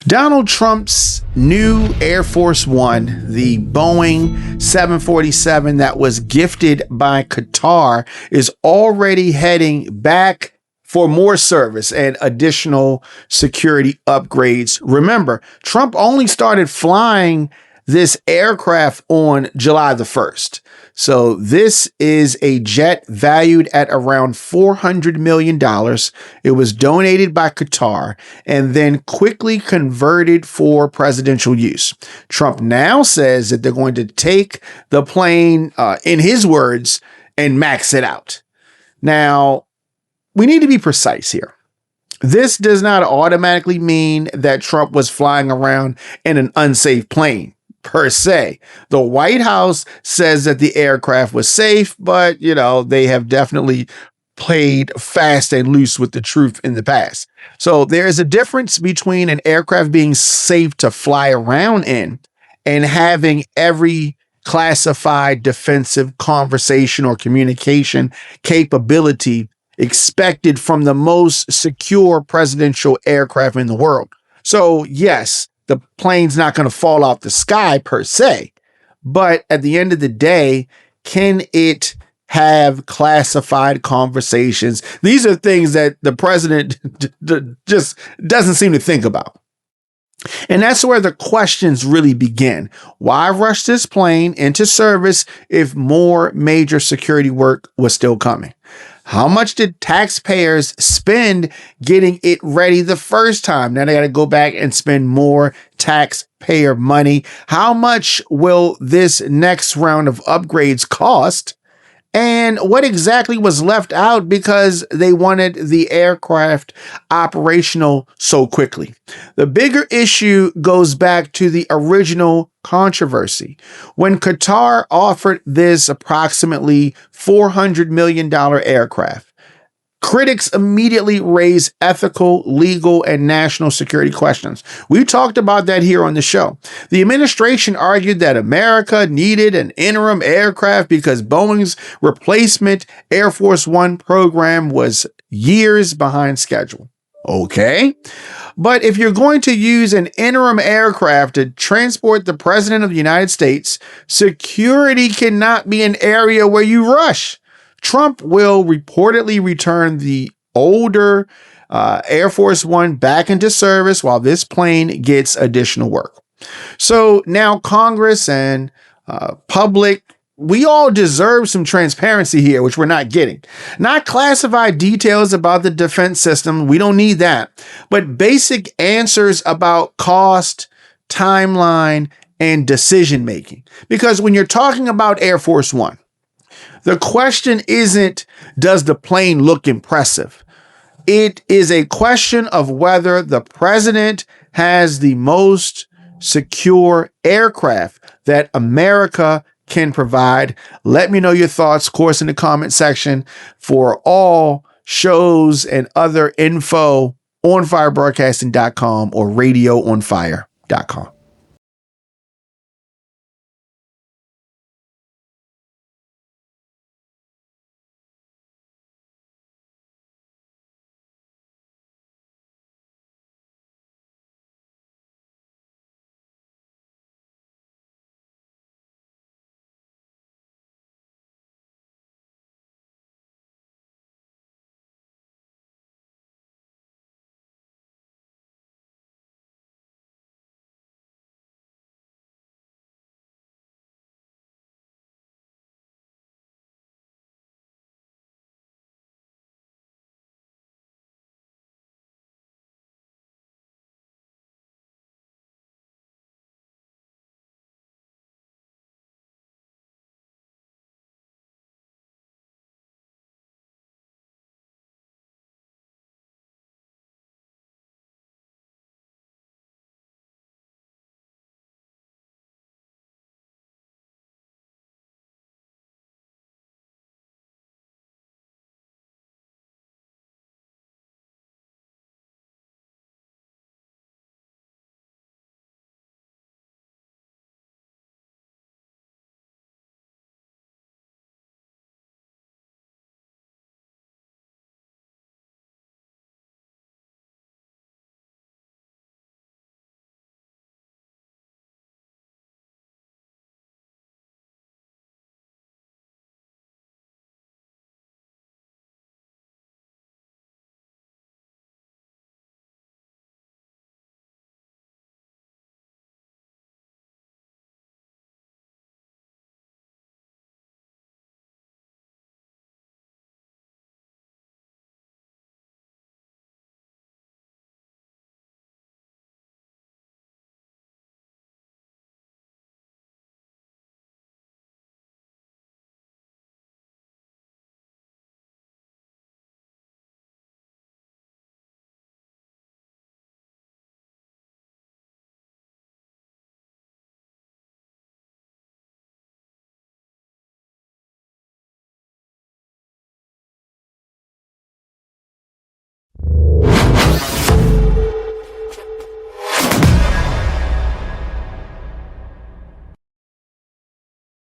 Donald Trump's new Air Force One, the Boeing 747 that was gifted by Qatar, is already heading back for more service and additional security upgrades. Remember, Trump only started flying this aircraft on July the 1st. So this is a jet valued at around $400 million. It was donated by Qatar and then quickly converted for presidential use. Trump now says that they're going to take the plane, in his words, and max it out. Now, we need to be precise here. This does not automatically mean that Trump was flying around in an unsafe plane. Per se. The White House says that the aircraft was safe, but, they have definitely played fast and loose with the truth in the past. So there is a difference between an aircraft being safe to fly around in and having every classified defensive conversation or communication capability expected from the most secure presidential aircraft in the world. So yes, the plane's not going to fall off the sky per se, but at the end of the day, can it have classified conversations? These are things that the president just doesn't seem to think about. And that's where the questions really begin. Why rush this plane into service if more major security work was still coming? How much did taxpayers spend getting it ready the first time? Now they got to go back and spend more taxpayer money. How much will this next round of upgrades cost? And what exactly was left out because they wanted the aircraft operational so quickly? The bigger issue goes back to the original controversy. When Qatar offered this approximately $400 million aircraft, critics immediately raised ethical, legal, and national security questions. We talked about that here on the show. The administration argued that America needed an interim aircraft because Boeing's replacement Air Force One program was years behind schedule. Okay. But if you're going to use an interim aircraft to transport the President of the United States, security cannot be an area where you rush. Trump will reportedly return the older Air Force One back into service while this plane gets additional work. So now Congress and public, we all deserve some transparency here, which we're not getting. Not classified details about the defense system. We don't need that. But basic answers about cost, timeline, and decision making. Because when you're talking about Air Force One, the question isn't, does the plane look impressive? It is a question of whether the president has the most secure aircraft that America can provide. Let me know your thoughts, of course, in the comment section. For all shows and other info, onfirebroadcasting.com or radioonfire.com.